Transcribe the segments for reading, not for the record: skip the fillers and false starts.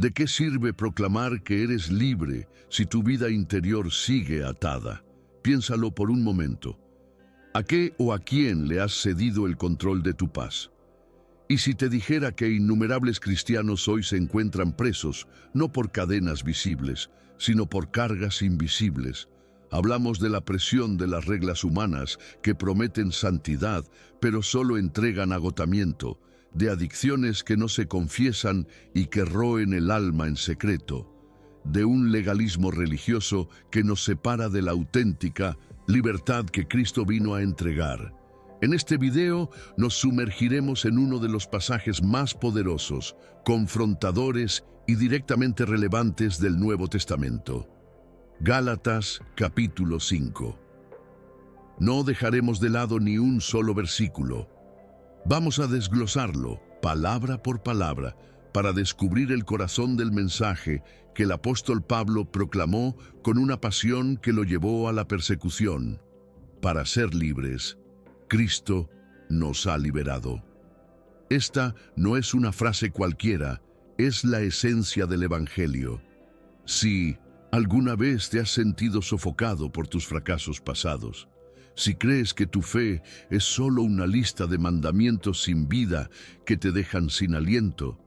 ¿De qué sirve proclamar que eres libre si tu vida interior sigue atada? Piénsalo por un momento. ¿A qué o a quién le has cedido el control de tu paz? Y si te dijera que innumerables cristianos hoy se encuentran presos, no por cadenas visibles, sino por cargas invisibles. Hablamos de la presión de las reglas humanas que prometen santidad, pero solo entregan agotamiento, de adicciones que no se confiesan y que roen el alma en secreto, de un legalismo religioso que nos separa de la auténtica libertad que Cristo vino a entregar. En este video nos sumergiremos en uno de los pasajes más poderosos, confrontadores y directamente relevantes del Nuevo Testamento. Gálatas capítulo 5. No dejaremos de lado ni un solo versículo. Vamos a desglosarlo, palabra por palabra, para descubrir el corazón del mensaje que el apóstol Pablo proclamó con una pasión que lo llevó a la persecución. Para ser libres, Cristo nos ha liberado. Esta no es una frase cualquiera, es la esencia del Evangelio. Si alguna vez te has sentido sofocado por tus fracasos pasados, si crees que tu fe es solo una lista de mandamientos sin vida que te dejan sin aliento,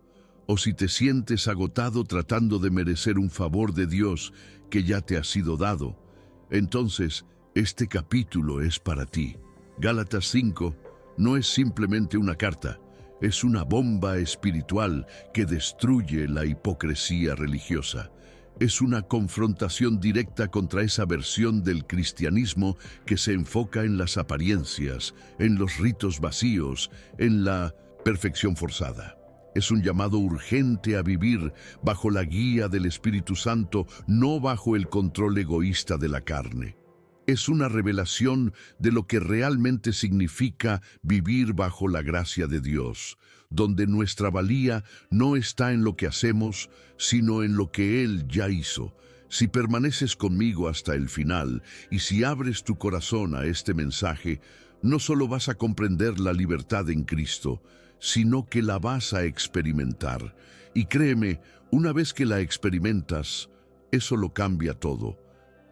o si te sientes agotado tratando de merecer un favor de Dios que ya te ha sido dado, entonces este capítulo es para ti. Gálatas 5 no es simplemente una carta, es una bomba espiritual que destruye la hipocresía religiosa. Es una confrontación directa contra esa versión del cristianismo que se enfoca en las apariencias, en los ritos vacíos, en la perfección forzada. Es un llamado urgente a vivir bajo la guía del Espíritu Santo, no bajo el control egoísta de la carne. Es una revelación de lo que realmente significa vivir bajo la gracia de Dios, donde nuestra valía no está en lo que hacemos, sino en lo que Él ya hizo. Si permaneces conmigo hasta el final y si abres tu corazón a este mensaje, no solo vas a comprender la libertad en Cristo, sino que la vas a experimentar. Y créeme, una vez que la experimentas, eso lo cambia todo.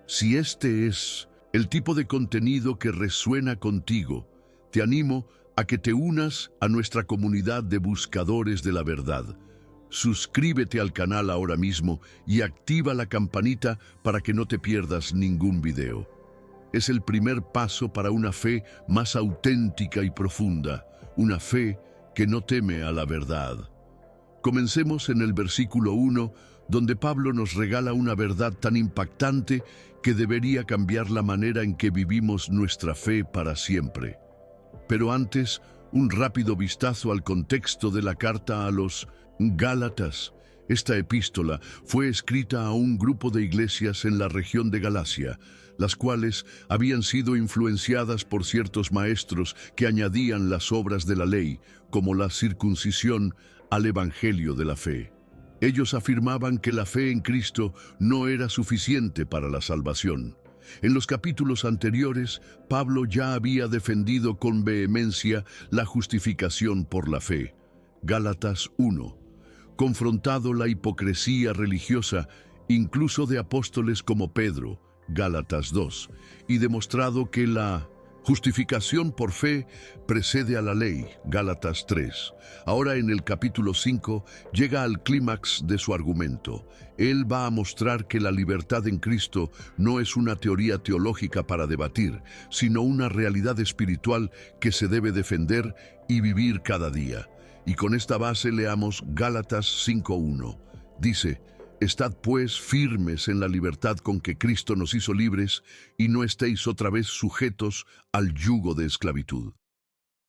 Si este es el tipo de contenido que resuena contigo, te animo a que te unas a nuestra comunidad de buscadores de la verdad. Suscríbete al canal ahora mismo y activa la campanita para que no te pierdas ningún video. Es el primer paso para una fe más auténtica y profunda, una fe que no teme a la verdad. Comencemos en el versículo 1, donde Pablo nos regala una verdad tan impactante que debería cambiar la manera en que vivimos nuestra fe para siempre. Pero antes, un rápido vistazo al contexto de la carta a los Gálatas. Esta epístola fue escrita a un grupo de iglesias en la región de Galacia, las cuales habían sido influenciadas por ciertos maestros que añadían las obras de la ley, como la circuncisión, al evangelio de la fe. Ellos afirmaban que la fe en Cristo no era suficiente para la salvación. En los capítulos anteriores, Pablo ya había defendido con vehemencia la justificación por la fe. Gálatas 1. Confrontado la hipocresía religiosa, incluso de apóstoles como Pedro, Gálatas 2, y demostrado que la justificación por fe precede a la ley, Gálatas 3. Ahora en el capítulo 5 llega al clímax de su argumento. Él va a mostrar que la libertad en Cristo no es una teoría teológica para debatir, sino una realidad espiritual que se debe defender y vivir cada día. Y con esta base leamos Gálatas 5:1. Dice: «Estad pues firmes en la libertad con que Cristo nos hizo libres, y no estéis otra vez sujetos al yugo de esclavitud».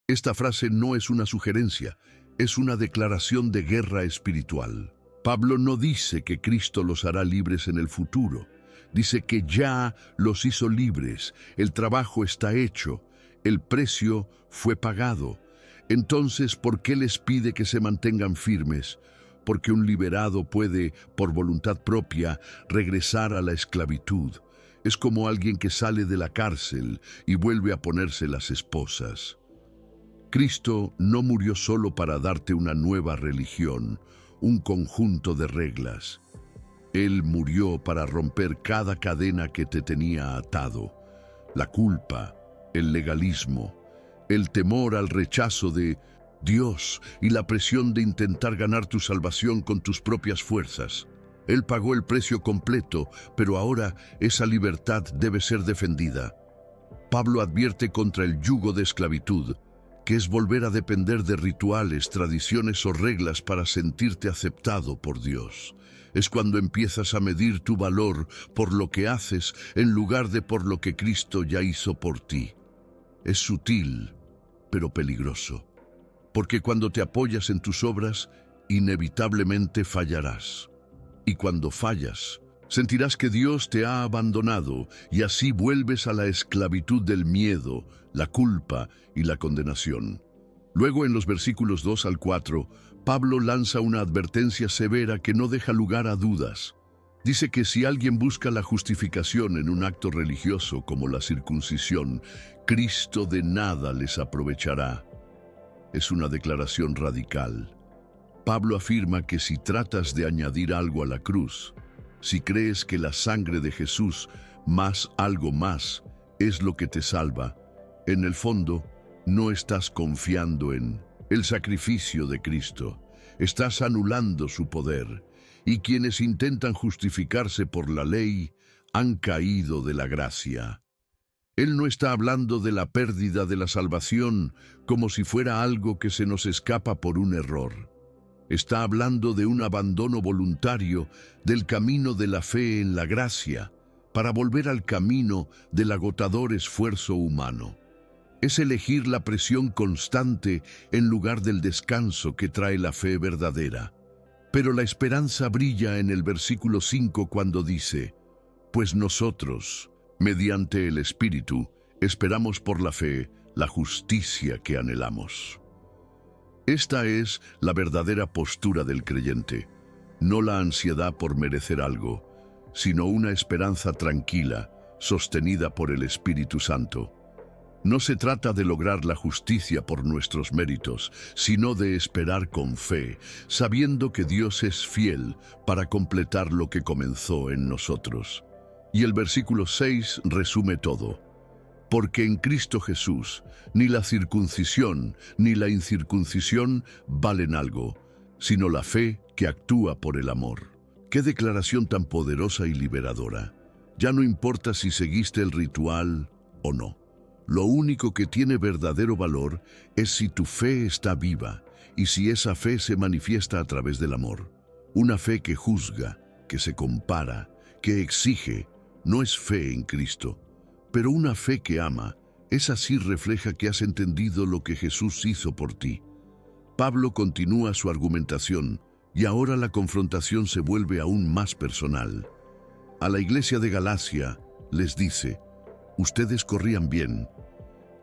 Esta frase no es una sugerencia, es una declaración de guerra espiritual. Pablo no dice que Cristo los hará libres en el futuro. Dice que ya los hizo libres, el trabajo está hecho, el precio fue pagado. Entonces, ¿por qué les pide que se mantengan firmes? Porque un liberado puede, por voluntad propia, regresar a la esclavitud. Es como alguien que sale de la cárcel y vuelve a ponerse las esposas. Cristo no murió solo para darte una nueva religión, un conjunto de reglas. Él murió para romper cada cadena que te tenía atado. La culpa, el legalismo, el temor al rechazo de Dios y la presión de intentar ganar tu salvación con tus propias fuerzas. Él pagó el precio completo, pero ahora esa libertad debe ser defendida. Pablo advierte contra el yugo de esclavitud, que es volver a depender de rituales, tradiciones o reglas para sentirte aceptado por Dios. Es cuando empiezas a medir tu valor por lo que haces en lugar de por lo que Cristo ya hizo por ti. Es sutil, pero peligroso, porque cuando te apoyas en tus obras, inevitablemente fallarás. Y cuando fallas, sentirás que Dios te ha abandonado y así vuelves a la esclavitud del miedo, la culpa y la condenación. Luego, en los versículos 2 al 4, Pablo lanza una advertencia severa que no deja lugar a dudas. Dice que si alguien busca la justificación en un acto religioso como la circuncisión, Cristo de nada les aprovechará. Es una declaración radical. Pablo afirma que si tratas de añadir algo a la cruz, si crees que la sangre de Jesús más algo más es lo que te salva, en el fondo no estás confiando en el sacrificio de Cristo. Estás anulando su poder, y quienes intentan justificarse por la ley han caído de la gracia. Él no está hablando de la pérdida de la salvación como si fuera algo que se nos escapa por un error. Está hablando de un abandono voluntario del camino de la fe en la gracia para volver al camino del agotador esfuerzo humano. Es elegir la presión constante en lugar del descanso que trae la fe verdadera. Pero la esperanza brilla en el versículo 5 cuando dice: pues nosotros, mediante el Espíritu, esperamos por la fe la justicia que anhelamos. Esta es la verdadera postura del creyente, no la ansiedad por merecer algo, sino una esperanza tranquila, sostenida por el Espíritu Santo. No se trata de lograr la justicia por nuestros méritos, sino de esperar con fe, sabiendo que Dios es fiel para completar lo que comenzó en nosotros. Y el versículo 6 resume todo. Porque en Cristo Jesús, ni la circuncisión ni la incircuncisión valen algo, sino la fe que actúa por el amor. ¡Qué declaración tan poderosa y liberadora! Ya no importa si seguiste el ritual o no. Lo único que tiene verdadero valor es si tu fe está viva y si esa fe se manifiesta a través del amor. Una fe que juzga, que se compara, que exige, no es fe en Cristo. Pero una fe que ama, esa sí refleja que has entendido lo que Jesús hizo por ti. Pablo continúa su argumentación y ahora la confrontación se vuelve aún más personal. A la iglesia de Galacia les dice: ustedes corrían bien.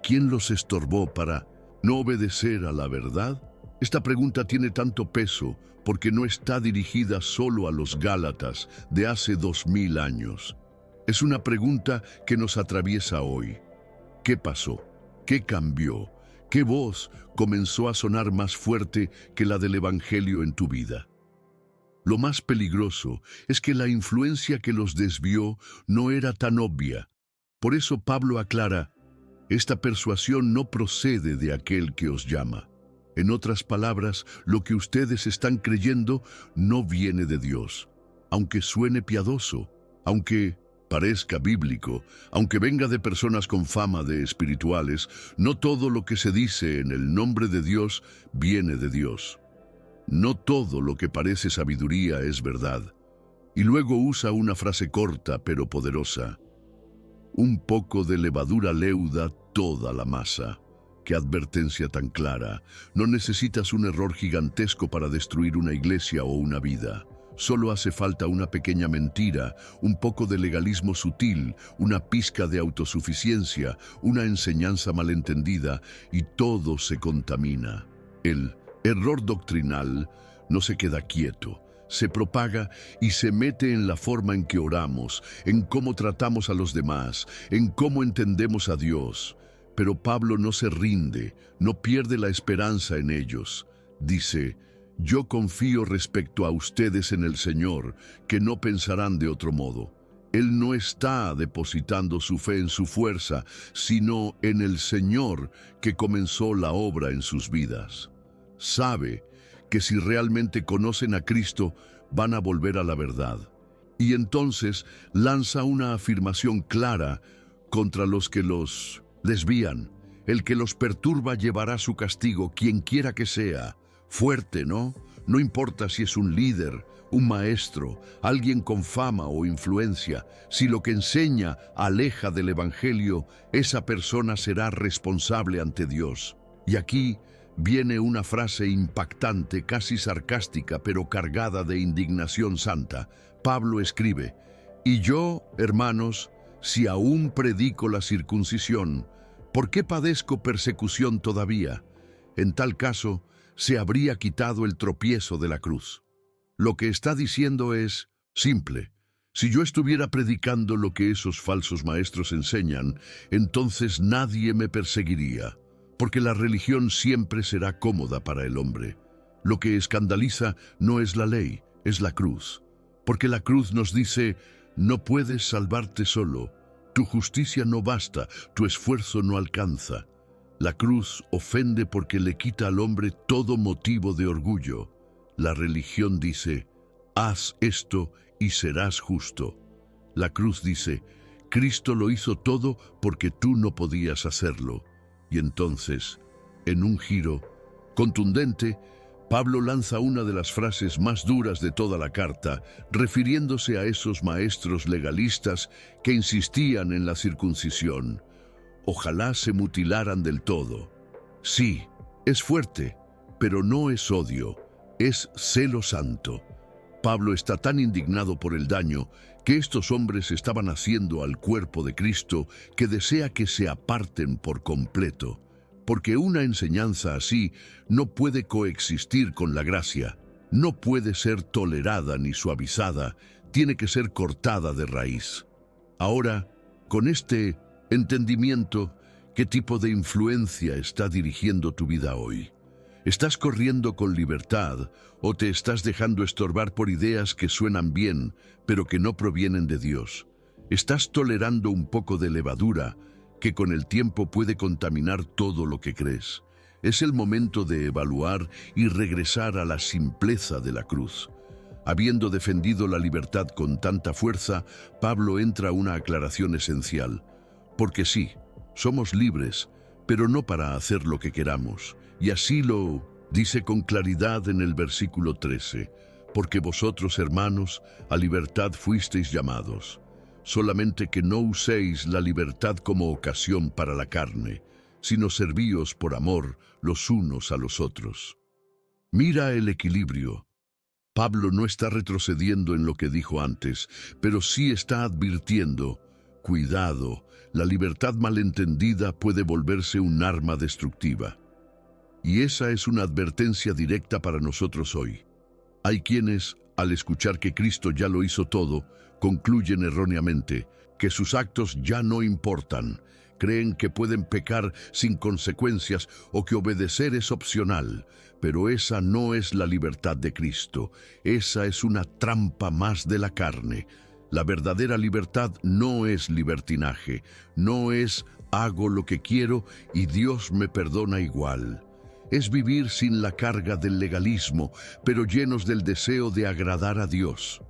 ¿Quién los estorbó para no obedecer a la verdad? Esta pregunta tiene tanto peso porque no está dirigida solo a los Gálatas de hace 2000 años. Es una pregunta que nos atraviesa hoy. ¿Qué pasó? ¿Qué cambió? ¿Qué voz comenzó a sonar más fuerte que la del Evangelio en tu vida? Lo más peligroso es que la influencia que los desvió no era tan obvia. Por eso Pablo aclara: esta persuasión no procede de aquel que os llama. En otras palabras, lo que ustedes están creyendo no viene de Dios. Aunque suene piadoso, aunque parezca bíblico, aunque venga de personas con fama de espirituales, no todo lo que se dice en el nombre de Dios viene de Dios. No todo lo que parece sabiduría es verdad. Y luego usa una frase corta pero poderosa: un poco de levadura leuda toda la masa. ¡Qué advertencia tan clara! No necesitas un error gigantesco para destruir una iglesia o una vida. Solo hace falta una pequeña mentira, un poco de legalismo sutil, una pizca de autosuficiencia, una enseñanza malentendida, y todo se contamina. El error doctrinal no se queda quieto, se propaga y se mete en la forma en que oramos, en cómo tratamos a los demás, en cómo entendemos a Dios. Pero Pablo no se rinde, no pierde la esperanza en ellos. Dice: Yo confío respecto a ustedes en el Señor, que no pensarán de otro modo. Él no está depositando su fe en su fuerza, sino en el Señor que comenzó la obra en sus vidas. Sabe que si realmente conocen a Cristo, van a volver a la verdad. Y entonces lanza una afirmación clara contra los que los desvían. El que los perturba llevará su castigo, quien quiera que sea. Fuerte, ¿no? No importa si es un líder, un maestro, alguien con fama o influencia. Si lo que enseña aleja del Evangelio, esa persona será responsable ante Dios. Y aquí viene una frase impactante, casi sarcástica, pero cargada de indignación santa. Pablo escribe: «Y yo, hermanos, si aún predico la circuncisión, ¿por qué padezco persecución todavía? En tal caso, se habría quitado el tropiezo de la cruz». Lo que está diciendo es simple. Si yo estuviera predicando lo que esos falsos maestros enseñan, entonces nadie me perseguiría, porque la religión siempre será cómoda para el hombre. Lo que escandaliza no es la ley, es la cruz. Porque la cruz nos dice: no puedes salvarte solo, tu justicia no basta, tu esfuerzo no alcanza. La cruz ofende porque le quita al hombre todo motivo de orgullo. La religión dice: haz esto y serás justo. La cruz dice: Cristo lo hizo todo porque tú no podías hacerlo. Y entonces, en un giro contundente, Pablo lanza una de las frases más duras de toda la carta, refiriéndose a esos maestros legalistas que insistían en la circuncisión. Ojalá se mutilaran del todo. Sí, es fuerte, pero no es odio, es celo santo. Pablo está tan indignado por el daño que estos hombres estaban haciendo al cuerpo de Cristo que desea que se aparten por completo, porque una enseñanza así no puede coexistir con la gracia, no puede ser tolerada ni suavizada, tiene que ser cortada de raíz. Ahora, con este entendimiento, ¿qué tipo de influencia está dirigiendo tu vida hoy? ¿Estás corriendo con libertad o te estás dejando estorbar por ideas que suenan bien, pero que no provienen de Dios? ¿Estás tolerando un poco de levadura que con el tiempo puede contaminar todo lo que crees? Es el momento de evaluar y regresar a la simpleza de la cruz. Habiendo defendido la libertad con tanta fuerza, Pablo entra a una aclaración esencial. Porque sí, somos libres, pero no para hacer lo que queramos. Y así lo dice con claridad en el versículo 13. Porque vosotros, hermanos, a libertad fuisteis llamados. Solamente que no uséis la libertad como ocasión para la carne, sino servíos por amor los unos a los otros. Mira el equilibrio. Pablo no está retrocediendo en lo que dijo antes, pero sí está advirtiendo: cuidado, la libertad malentendida puede volverse un arma destructiva. Y esa es una advertencia directa para nosotros hoy. Hay quienes, al escuchar que Cristo ya lo hizo todo, concluyen erróneamente que sus actos ya no importan. Creen que pueden pecar sin consecuencias o que obedecer es opcional. Pero esa no es la libertad de Cristo. Esa es una trampa más de la carne. La verdadera libertad no es libertinaje. No es hago lo que quiero y Dios me perdona igual. Es vivir sin la carga del legalismo, pero llenos del deseo de agradar a Dios.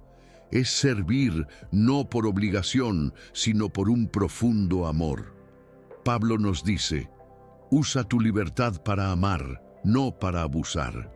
Es servir no por obligación, sino por un profundo amor. Pablo nos dice: usa tu libertad para amar, no para abusar.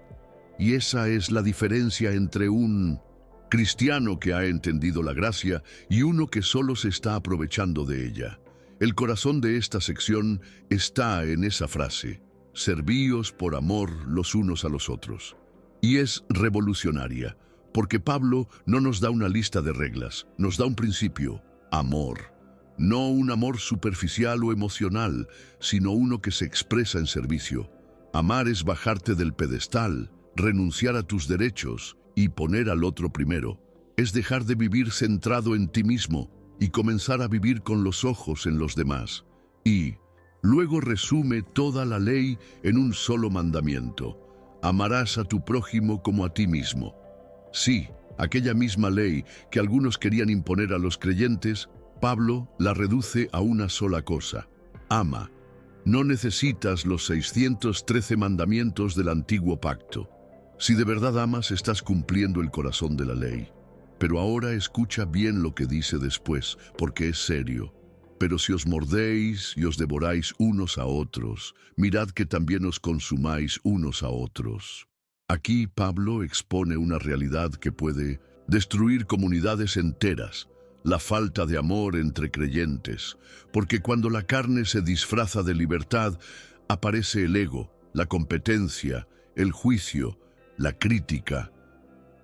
Y esa es la diferencia entre un cristiano que ha entendido la gracia y uno que solo se está aprovechando de ella. El corazón de esta sección está en esa frase: servíos por amor los unos a los otros. Y es revolucionaria, porque Pablo no nos da una lista de reglas, nos da un principio: amor. No un amor superficial o emocional, sino uno que se expresa en servicio. Amar es bajarte del pedestal, renunciar a tus derechos y poner al otro primero. Es dejar de vivir centrado en ti mismo y comenzar a vivir con los ojos en los demás. Y luego resume toda la ley en un solo mandamiento: Amarás a tu prójimo como a ti mismo. Sí, aquella misma ley que algunos querían imponer a los creyentes, Pablo la reduce a una sola cosa: ama. No necesitas los 613 mandamientos del antiguo pacto. Si de verdad amas, estás cumpliendo el corazón de la ley. Pero ahora escucha bien lo que dice después, porque es serio. Pero si os mordéis y os devoráis unos a otros, mirad que también os consumáis unos a otros. Aquí Pablo expone una realidad que puede destruir comunidades enteras: la falta de amor entre creyentes, porque cuando la carne se disfraza de libertad, aparece el ego, la competencia, el juicio, la crítica.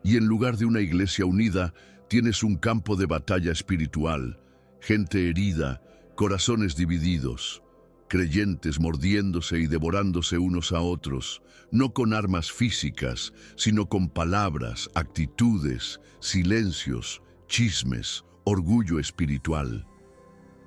Y en lugar de una iglesia unida, tienes un campo de batalla espiritual, gente herida, corazones divididos, creyentes mordiéndose y devorándose unos a otros, no con armas físicas, sino con palabras, actitudes, silencios, chismes, orgullo espiritual.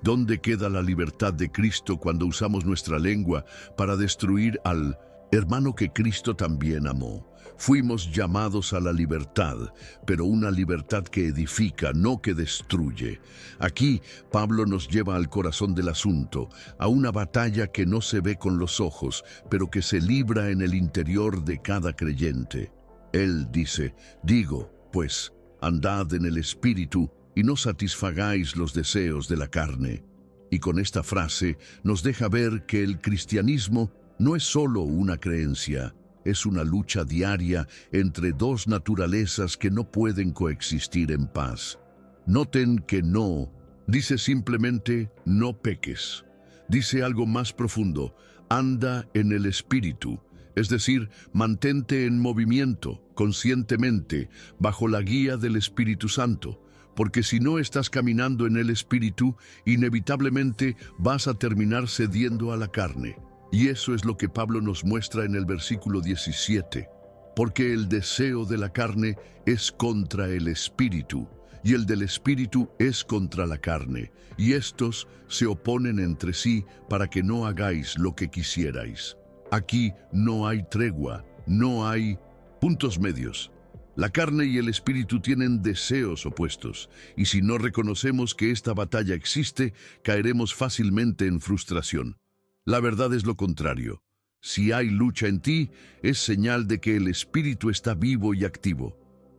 ¿Dónde queda la libertad de Cristo cuando usamos nuestra lengua para destruir al hermano que Cristo también amó? Fuimos llamados a la libertad, pero una libertad que edifica, no que destruye. Aquí Pablo nos lleva al corazón del asunto, a una batalla que no se ve con los ojos, pero que se libra en el interior de cada creyente. Él dice: digo, pues, andad en el Espíritu, y no satisfagáis los deseos de la carne. Y con esta frase nos deja ver que el cristianismo no es solo una creencia, es una lucha diaria entre dos naturalezas que no pueden coexistir en paz. Noten que no dice simplemente no peques. Dice algo más profundo: anda en el Espíritu, es decir, mantente en movimiento, conscientemente, bajo la guía del Espíritu Santo. Porque si no estás caminando en el Espíritu, inevitablemente vas a terminar cediendo a la carne. Y eso es lo que Pablo nos muestra en el versículo 17. Porque el deseo de la carne es contra el Espíritu, y el del Espíritu es contra la carne, y estos se oponen entre sí para que no hagáis lo que quisierais. Aquí no hay tregua, no hay puntos medios. La carne y el espíritu tienen deseos opuestos, y si no reconocemos que esta batalla existe, caeremos fácilmente en frustración. La verdad es lo contrario. Si hay lucha en ti, es señal de que el espíritu está vivo y activo.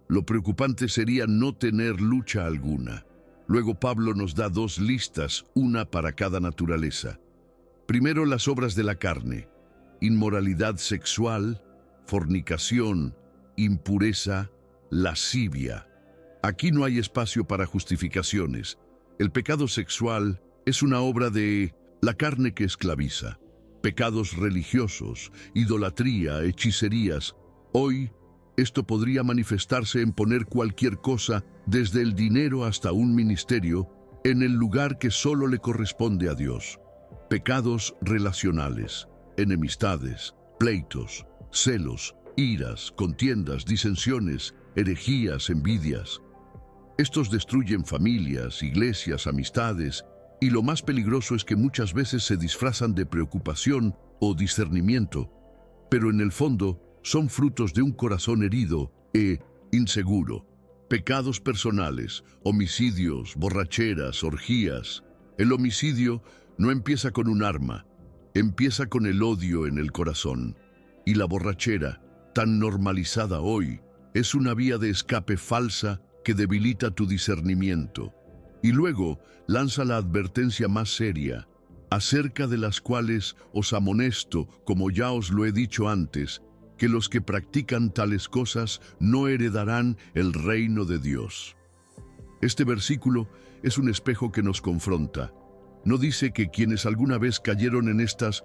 Lo preocupante sería no tener lucha alguna. Luego Pablo nos da dos listas, una para cada naturaleza. Primero, las obras de la carne: inmoralidad sexual, fornicación, impureza, lascivia. Aquí no hay espacio para justificaciones. El pecado sexual es una obra de la carne que esclaviza. Pecados religiosos, idolatría, hechicerías. Hoy, esto podría manifestarse en poner cualquier cosa, desde el dinero hasta un ministerio, en el lugar que solo le corresponde a Dios. Pecados relacionales, enemistades, pleitos, celos, iras, contiendas, disensiones, herejías, envidias. Estos destruyen familias, iglesias, amistades, y lo más peligroso es que muchas veces se disfrazan de preocupación o discernimiento, pero en el fondo son frutos de un corazón herido e inseguro. Pecados personales, homicidios, borracheras, orgías. El homicidio no empieza con un arma, empieza con el odio en el corazón. Y la borrachera, tan normalizada hoy, es una vía de escape falsa que debilita tu discernimiento. Y luego lanza la advertencia más seria, acerca de las cuales os amonesto, como ya os lo he dicho antes, que los que practican tales cosas no heredarán el reino de Dios. Este versículo es un espejo que nos confronta. No dice que quienes alguna vez cayeron en estas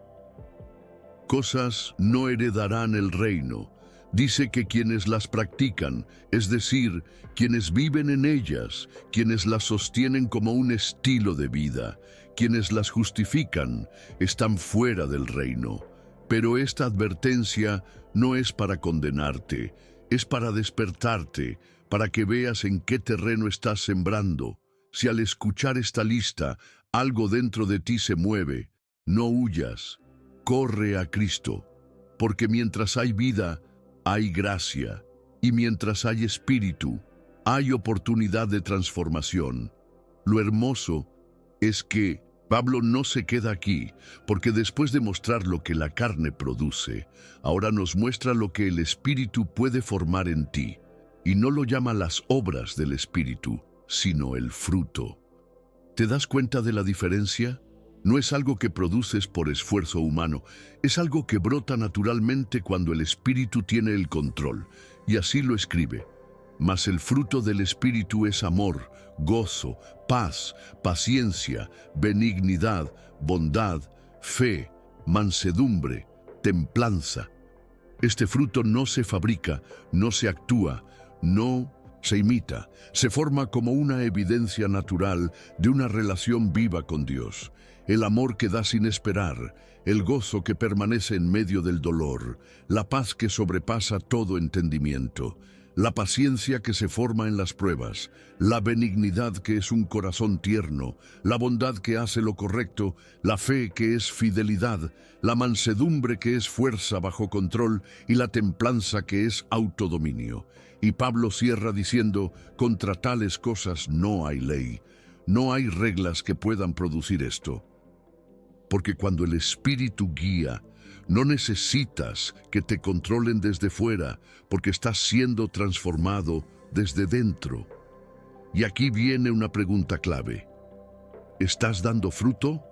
cosas no heredarán el reino. Dice que quienes las practican, es decir, quienes viven en ellas, quienes las sostienen como un estilo de vida, quienes las justifican, están fuera del reino. Pero esta advertencia no es para condenarte, es para despertarte, para que veas en qué terreno estás sembrando. Si al escuchar esta lista, algo dentro de ti se mueve, no huyas, corre a Cristo, porque mientras hay vida, hay gracia, y mientras hay espíritu, hay oportunidad de transformación. Lo hermoso es que Pablo no se queda aquí, porque después de mostrar lo que la carne produce, ahora nos muestra lo que el Espíritu puede formar en ti, y no lo llama las obras del Espíritu, sino el fruto. ¿Te das cuenta de la diferencia? No es algo que produces por esfuerzo humano, es algo que brota naturalmente cuando el Espíritu tiene el control, y así lo escribe. Mas el fruto del Espíritu es amor, gozo, paz, paciencia, benignidad, bondad, fe, mansedumbre, templanza. Este fruto no se fabrica, no se actúa, no se imita, se forma como una evidencia natural de una relación viva con Dios. El amor que da sin esperar, el gozo que permanece en medio del dolor, la paz que sobrepasa todo entendimiento, la paciencia que se forma en las pruebas, la benignidad que es un corazón tierno, la bondad que hace lo correcto, la fe que es fidelidad, la mansedumbre que es fuerza bajo control y la templanza que es autodominio. Y Pablo cierra diciendo, contra tales cosas no hay ley, no hay reglas que puedan producir esto. Porque cuando el Espíritu guía, no necesitas que te controlen desde fuera, porque estás siendo transformado desde dentro. Y aquí viene una pregunta clave. ¿Estás dando fruto?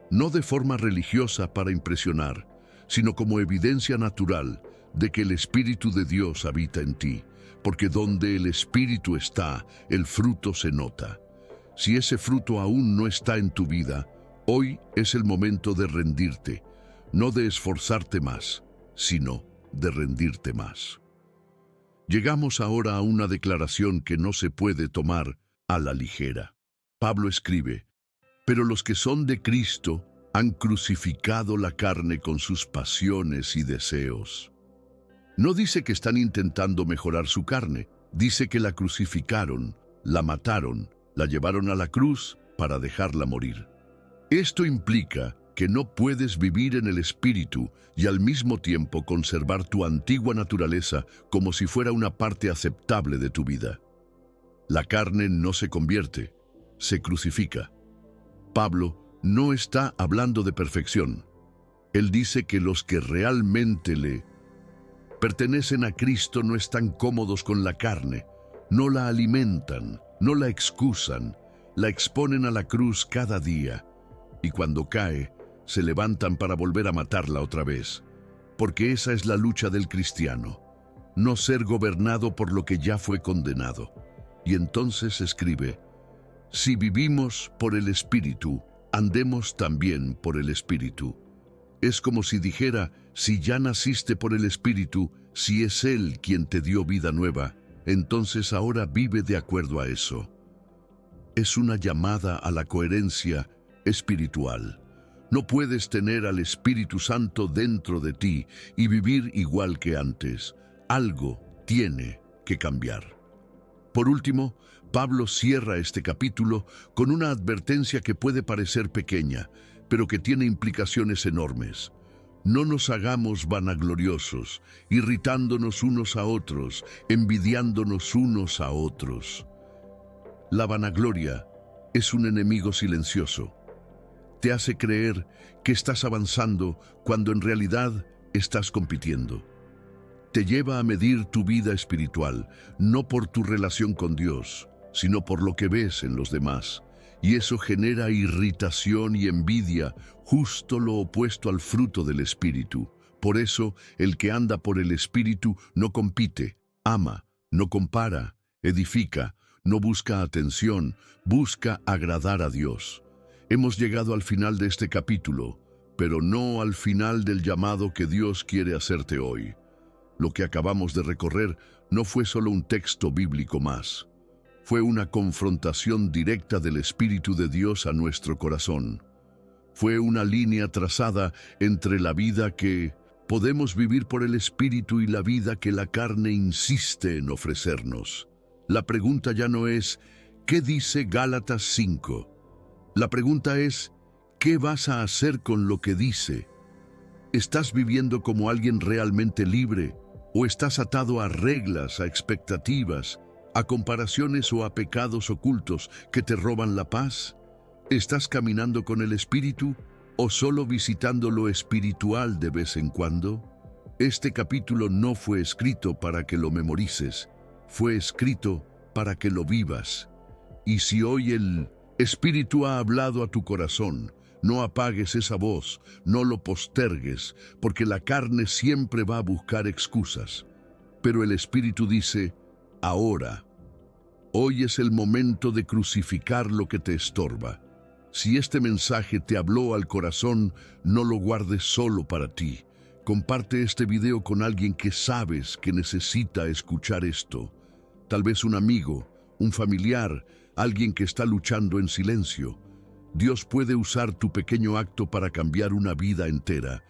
No de forma religiosa para impresionar, sino como evidencia natural de que el Espíritu de Dios habita en ti, porque donde el Espíritu está, el fruto se nota. Si ese fruto aún no está en tu vida, hoy es el momento de rendirte, no de esforzarte más, sino de rendirte más. Llegamos ahora a una declaración que no se puede tomar a la ligera. Pablo escribe, pero los que son de Cristo han crucificado la carne con sus pasiones y deseos. No dice que están intentando mejorar su carne, dice que la crucificaron, la mataron, la llevaron a la cruz para dejarla morir. Esto implica que no puedes vivir en el Espíritu y al mismo tiempo conservar tu antigua naturaleza como si fuera una parte aceptable de tu vida. La carne no se convierte, se crucifica. Pablo no está hablando de perfección. Él dice que los que realmente le pertenecen a Cristo no están cómodos con la carne, no la alimentan, no la excusan, la exponen a la cruz cada día y cuando cae, se levantan para volver a matarla otra vez, porque esa es la lucha del cristiano, no ser gobernado por lo que ya fue condenado. Y entonces escribe, si vivimos por el Espíritu, andemos también por el Espíritu. Es como si dijera, si ya naciste por el Espíritu, si es Él quien te dio vida nueva, entonces ahora vive de acuerdo a eso. Es una llamada a la coherencia espiritual. No puedes tener al Espíritu Santo dentro de ti y vivir igual que antes. Algo tiene que cambiar. Por último, Pablo cierra este capítulo con una advertencia que puede parecer pequeña, pero que tiene implicaciones enormes. No nos hagamos vanagloriosos, irritándonos unos a otros, envidiándonos unos a otros. La vanagloria es un enemigo silencioso. Te hace creer que estás avanzando cuando en realidad estás compitiendo. Te lleva a medir tu vida espiritual, no por tu relación con Dios, sino por lo que ves en los demás. Y eso genera irritación y envidia, justo lo opuesto al fruto del Espíritu. Por eso, el que anda por el Espíritu no compite, ama, no compara, edifica, no busca atención, busca agradar a Dios. Hemos llegado al final de este capítulo, pero no al final del llamado que Dios quiere hacerte hoy. Lo que acabamos de recorrer no fue solo un texto bíblico más. Fue una confrontación directa del Espíritu de Dios a nuestro corazón. Fue una línea trazada entre la vida que podemos vivir por el Espíritu y la vida que la carne insiste en ofrecernos. La pregunta ya no es, ¿qué dice Gálatas 5? La pregunta es, ¿qué vas a hacer con lo que dice? ¿Estás viviendo como alguien realmente libre ¿O estás atado a reglas, a expectativas, a comparaciones o a pecados ocultos que te roban la paz? ¿Estás caminando con el Espíritu o solo visitando lo espiritual de vez en cuando? Este capítulo no fue escrito para que lo memorices, fue escrito para que lo vivas. Y si hoy el Espíritu ha hablado a tu corazón, no apagues esa voz, no lo postergues, porque la carne siempre va a buscar excusas. Pero el Espíritu dice, ahora, hoy es el momento de crucificar lo que te estorba. Si este mensaje te habló al corazón, no lo guardes solo para ti. Comparte este video con alguien que sabes que necesita escuchar esto. Tal vez un amigo, un familiar, alguien que está luchando en silencio. Dios puede usar tu pequeño acto para cambiar una vida entera.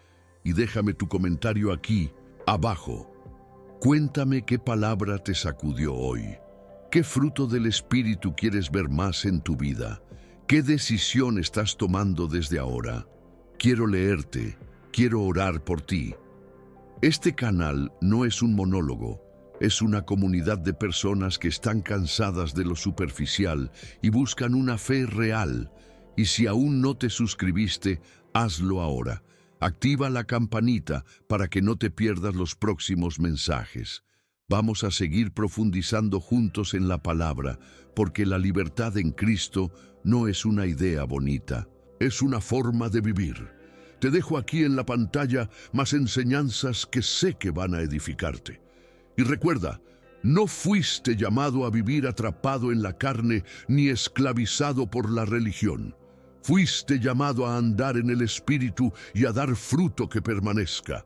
Y déjame tu comentario aquí, abajo. Cuéntame qué palabra te sacudió hoy. ¿Qué fruto del Espíritu quieres ver más en tu vida? ¿Qué decisión estás tomando desde ahora? Quiero leerte, quiero orar por ti. Este canal no es un monólogo, es una comunidad de personas que están cansadas de lo superficial y buscan una fe real. Y si aún no te suscribiste, hazlo ahora. Activa la campanita para que no te pierdas los próximos mensajes. Vamos a seguir profundizando juntos en la palabra, porque la libertad en Cristo no es una idea bonita, es una forma de vivir. Te dejo aquí en la pantalla más enseñanzas que sé que van a edificarte. Y recuerda, no fuiste llamado a vivir atrapado en la carne ni esclavizado por la religión. Fuiste llamado a andar en el Espíritu y a dar fruto que permanezca.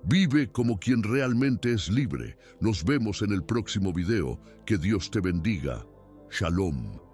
Vive como quien realmente es libre. Nos vemos en el próximo video. Que Dios te bendiga. Shalom.